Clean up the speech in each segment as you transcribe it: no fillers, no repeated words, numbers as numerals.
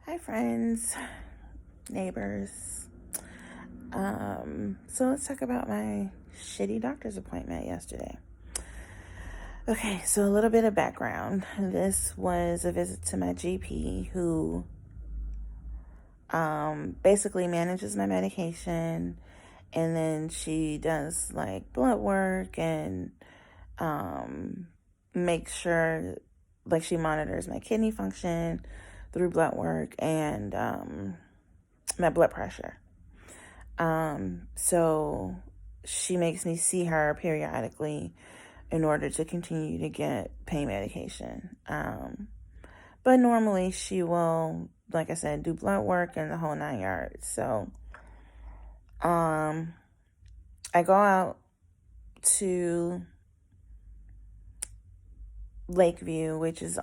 Hi, friends, neighbors. So let's talk about my shitty doctor's appointment yesterday. Okay, so a little bit of background. This was a visit to my GP who basically manages my medication, and then she does like blood work and makes sure, like, she monitors my kidney function through blood work and my blood pressure. So she makes me see her periodically in order to continue to get pain medication. But normally she will, like I said, do blood work and the whole 9 yards. So, I go out to Lakeview, which is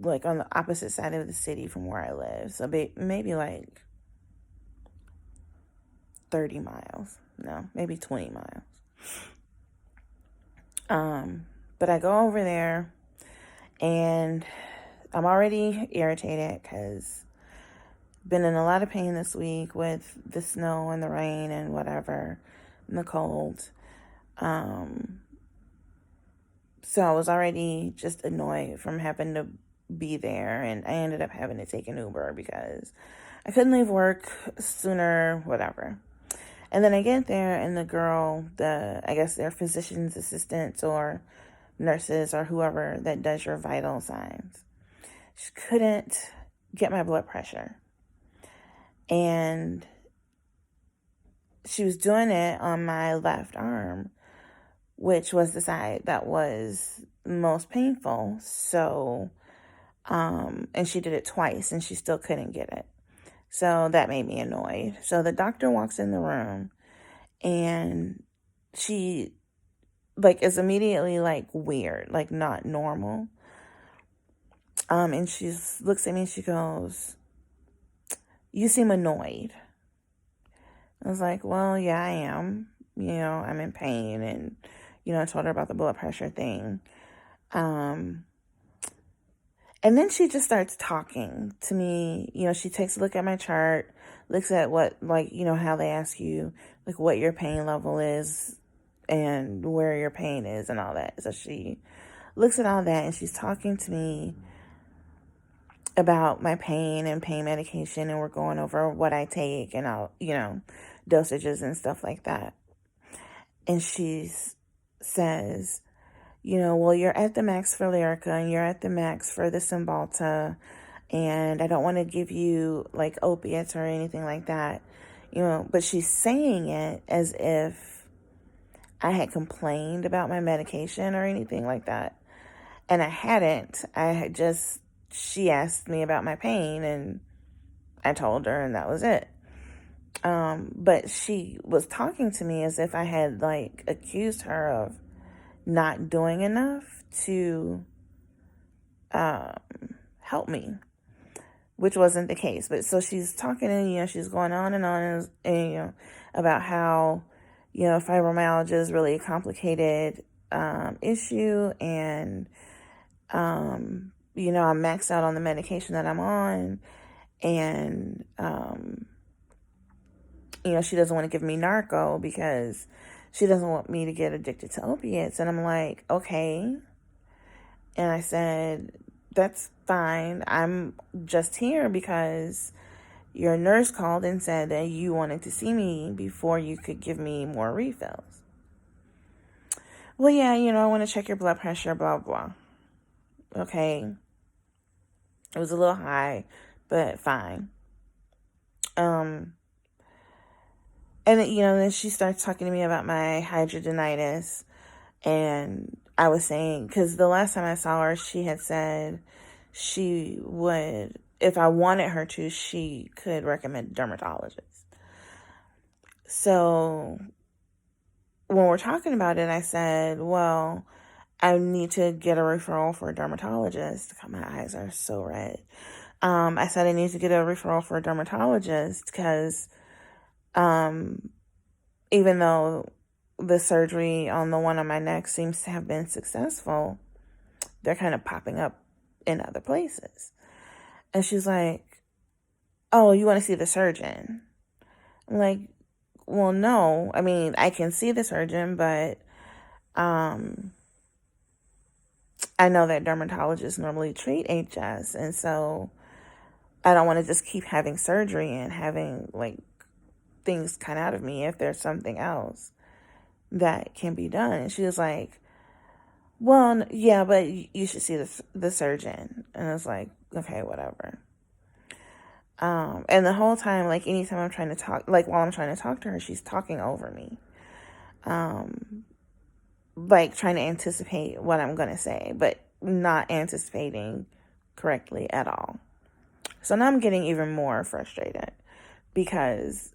like on the opposite side of the city from where I live. So maybe like 30 miles. No, maybe 20 miles. But I go over there and I'm already irritated because I've been in a lot of pain this week with the snow and the rain and whatever, and the cold. So I was already just annoyed from having to be there, and I ended up having to take an Uber because I couldn't leave work sooner, whatever. And then I get there, and the girl, I guess they're physician's assistants or nurses or whoever that does your vital signs, she couldn't get my blood pressure. And she was doing it on my left arm, which was the side that was most painful. So, and she did it twice and she still couldn't get it. So that made me annoyed. So the doctor walks in the room and she is immediately weird, not normal. And she looks at me and she goes, "You seem annoyed." I was like, "Well, yeah, I am. I'm in pain." And, I told her about the blood pressure thing. And then she just starts talking to me. She takes a look at my chart, looks at what, how they ask you, what your pain level is and where your pain is and all that. So she looks at all that and she's talking to me about my pain and pain medication, and we're going over what I take and all, dosages and stuff like that. And she says, "Well, you're at the max for Lyrica and you're at the max for the Cymbalta, and I don't want to give you opiates or anything like that." But she's saying it as if I had complained about my medication or anything like that. And I hadn't. She asked me about my pain and I told her, and that was it. But she was talking to me as if I had accused her of not doing enough to help me, which wasn't the case. But so she's talking and, she's going on and about how, fibromyalgia is really a complicated issue, and, I'm maxed out on the medication that I'm on, and, she doesn't want to give me narco because she doesn't want me to get addicted to opiates. And I'm like, okay. And I said, "That's fine. I'm just here because your nurse called and said that you wanted to see me before you could give me more refills." "Well, yeah, I want to check your blood pressure, blah, blah." Okay. It was a little high, but fine. And then she starts talking to me about my hidradenitis. And I was saying, because the last time I saw her, she had said she would, if I wanted her to, she could recommend a dermatologist. So when we're talking about it, I said, "Well, I need to get a referral for a dermatologist." God, my eyes are so red. I said I need to get a referral for a dermatologist because even though the surgery on the one on my neck seems to have been successful, they're kind of popping up in other places. And she's like, oh, you want to see the surgeon? I'm like, well, no. I mean, I can see the surgeon, but um, I know that dermatologists normally treat HS, and so I don't want to just keep having surgery and having like things cut out of me if there's something else that can be done. And she was like, well, yeah, but you should see the surgeon. And I was like, okay, whatever. And the whole time, like anytime I'm trying to talk, like while I'm trying to talk to her, she's talking over me. Like trying to anticipate what I'm going to say, but not anticipating correctly at all. So now I'm getting even more frustrated because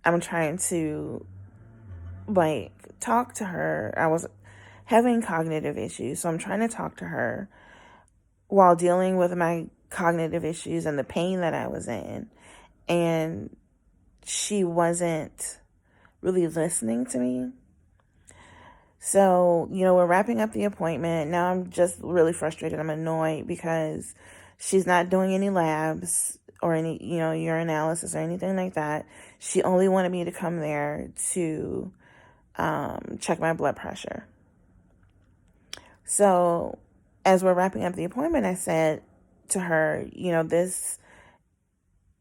I'm trying to like talk to her. I was having cognitive issues, so I'm trying to talk to her while dealing with my cognitive issues and the pain that I was in. And she wasn't really listening to me. So, we're wrapping up the appointment. Now I'm just really frustrated. I'm annoyed because she's not doing any labs or any, urinalysis or anything like that. She only wanted me to come there to check my blood pressure. So as we're wrapping up the appointment, I said to her, this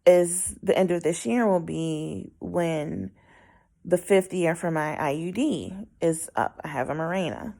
is the end of this year will be when the 5th year for my IUD is up. I have a Mirena.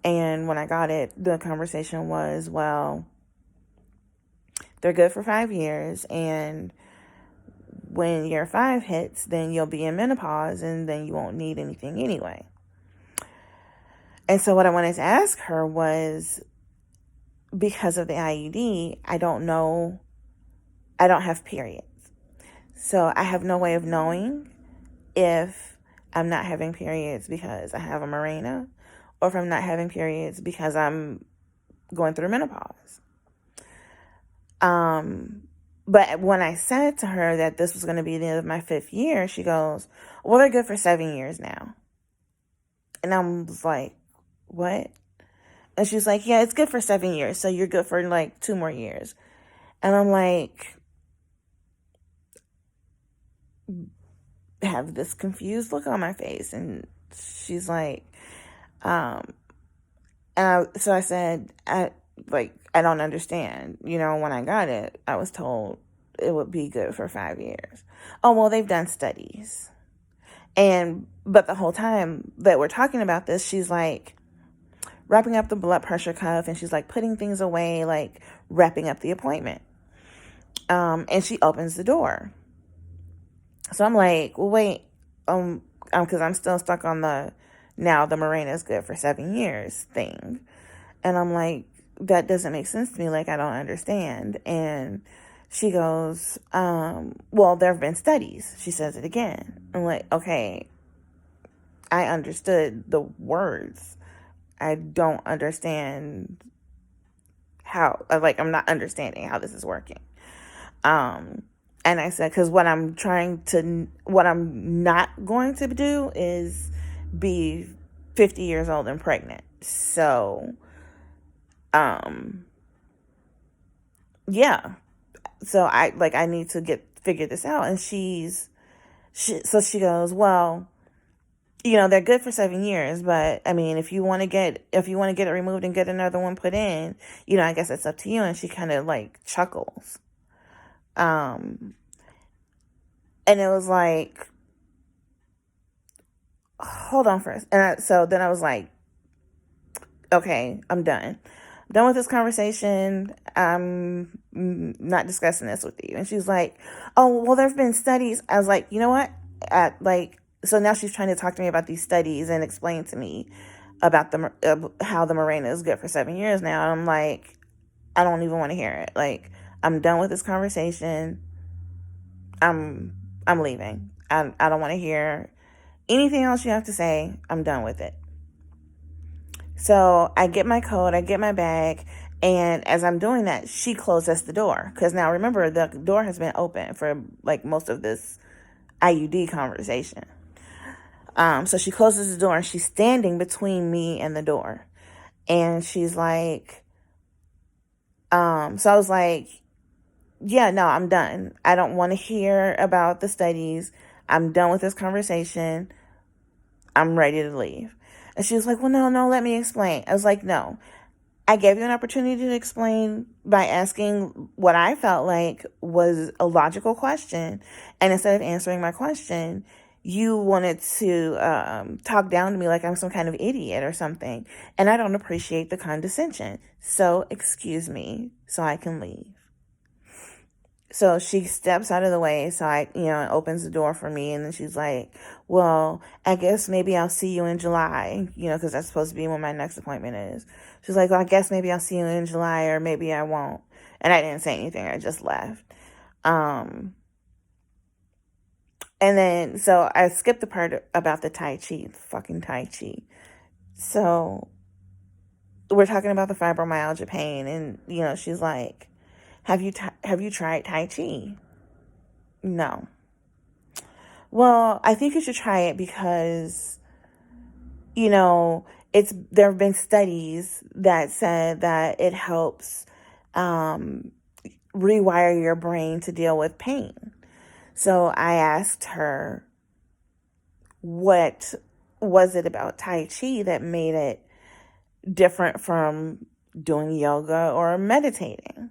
And when I got it, the conversation was, well, they're good for 5 years. And when year 5 hits, then you'll be in menopause and then you won't need anything anyway. And so what I wanted to ask her was, because of the IUD, I don't have periods. So I have no way of knowing if I'm not having periods because I have a Mirena, or if I'm not having periods because I'm going through menopause. But when I said to her that this was going to be the end of my 5th year, she goes, well, they're good for 7 years now. And I was like, what? And she's like, yeah, it's good for 7 years. So you're good for like 2 more years. And I'm like, have this confused look on my face. And she's like, so I said, I don't understand. When I got it, I was told it would be good for 5 years. Oh, well, they've done studies. But the whole time that we're talking about this, she's like wrapping up the blood pressure cuff and she's like putting things away, like wrapping up the appointment. And she opens the door. So I'm like, well, wait, because I'm still stuck on the Mirena is good for 7 years thing. And I'm like, that doesn't make sense to me. Like, I don't understand. And she goes, well, there have been studies. She says it again. I'm like, okay, I understood the words. I don't understand how, I'm not understanding how this is working. And I said, because what I'm not going to do is be 50 years old and pregnant. So, yeah. So I need to figure this out. And she goes, well, they're good for 7 years, but I mean, if you want to get it removed and get another one put in, I guess it's up to you. And she kind of like chuckles. And it was like, hold on first. And so then I was like, okay, I'm done. I'm done with this conversation. I'm not discussing this with you. And she's like, oh, well, there've been studies. I was like, you know what? So now she's trying to talk to me about these studies and explain to me about how the Mirena is good for 7 years now. And I'm like, I don't even want to hear it. Like, I'm done with this conversation. I'm leaving. I don't want to hear anything else you have to say. I'm done with it. So I get my coat, I get my bag, and as I'm doing that, she closes the door. Because now remember, the door has been open for like most of this IUD conversation. So she closes the door and she's standing between me and the door. And she's like, so I was like, yeah, no, I'm done. I don't want to hear about the studies. I'm done with this conversation. I'm ready to leave. And she was like, well, no, let me explain. I was like, no. I gave you an opportunity to explain by asking what I felt like was a logical question. And instead of answering my question, you wanted to talk down to me like I'm some kind of idiot or something. And I don't appreciate the condescension. So excuse me so I can leave. So she steps out of the way. So opens the door for me. And then she's like, well, I guess maybe I'll see you in July, because that's supposed to be when my next appointment is. She's like, well, I guess maybe I'll see you in July or maybe I won't. And I didn't say anything. I just left. And then, so I skipped the part about the Tai Chi, fucking Tai Chi. So we're talking about the fibromyalgia pain. And, she's like, have you tried Tai Chi? No. Well, I think you should try it because, there have been studies that said that it helps rewire your brain to deal with pain. So I asked her, what was it about Tai Chi that made it different from doing yoga or meditating?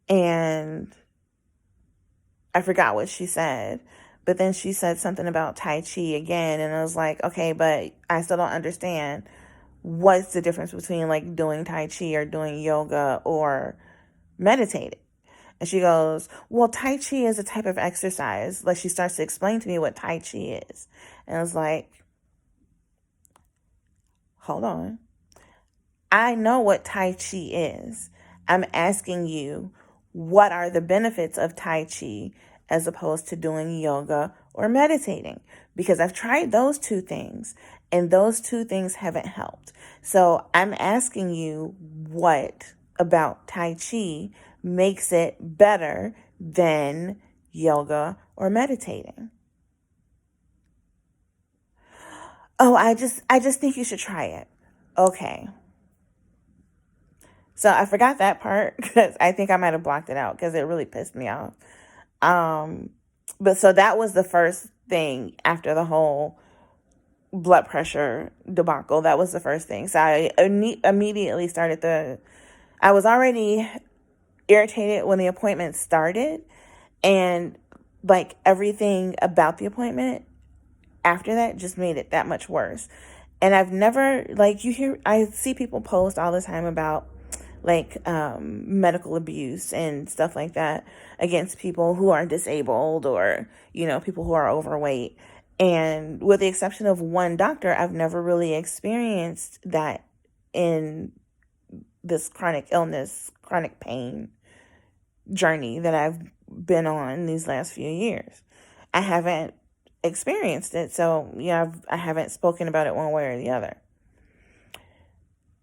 And I forgot what she said. But then she said something about Tai Chi again. And I was like, okay, but I still don't understand. What's the difference between like doing Tai Chi or doing yoga or meditating? And she goes, well, Tai Chi is a type of exercise. Like she starts to explain to me what Tai Chi is. And I was like, hold on. I know what Tai Chi is. I'm asking you, what are the benefits of Tai Chi as opposed to doing yoga or meditating? Because I've tried those two things and those two things haven't helped. So I'm asking you, what about Tai Chi makes it better than yoga or meditating? Oh, I just think you should try it. Okay. So I forgot that part because I think I might have blocked it out because it really pissed me off. But so that was the first thing after the whole blood pressure debacle. That was the first thing. So I immediately I was already irritated when the appointment started, and like everything about the appointment after that just made it that much worse. And I've never, like, I see people post all the time about like medical abuse and stuff like that against people who are disabled or, people who are overweight. And with the exception of one doctor, I've never really experienced that in this chronic illness, chronic pain journey that I've been on these last few years. I haven't experienced it. So, I haven't spoken about it one way or the other.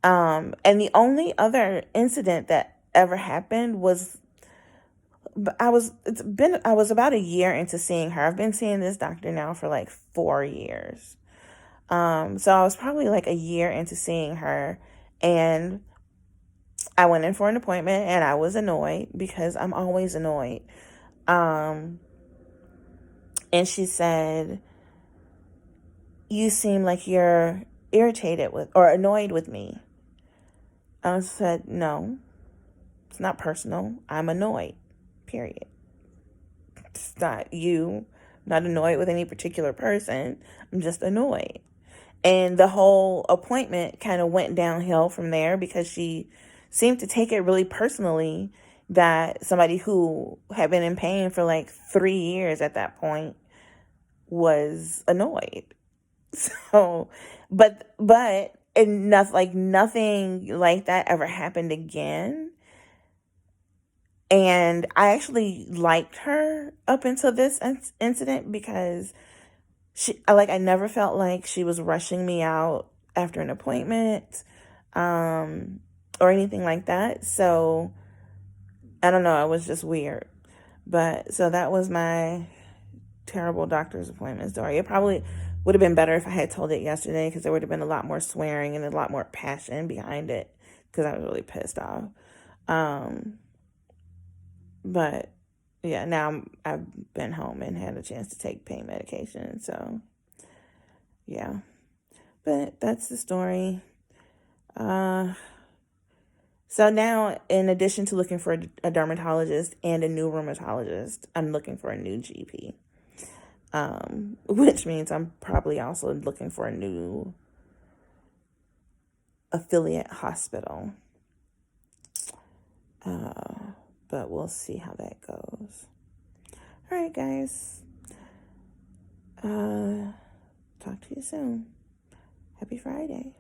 And the only other incident that ever happened was I was about a year into seeing her. I've been seeing this doctor now for like 4 years. So I was probably like a year into seeing her, and I went in for an appointment and I was annoyed because I'm always annoyed. And she said, you seem like you're irritated with or annoyed with me. I said, no, it's not personal. I'm annoyed, period. It's not you. I'm not annoyed with any particular person. I'm just annoyed. And the whole appointment kind of went downhill from there because she seemed to take it really personally that somebody who had been in pain for like 3 years at that point was annoyed. So, but nothing like that ever happened again. And I actually liked her up until this incident because I never felt like she was rushing me out after an appointment, or anything like that. So I don't know. It was just weird. But so that was my terrible doctor's appointment story. It probably would have been better if I had told it yesterday because there would have been a lot more swearing and a lot more passion behind it because I was really pissed off. But yeah, now I've been home and had a chance to take pain medication. So yeah, but that's the story. So now, in addition to looking for a dermatologist and a new rheumatologist, I'm looking for a new GP, which means I'm probably also looking for a new affiliate hospital. But we'll see how that goes. All right, guys. Talk to you soon. Happy Friday.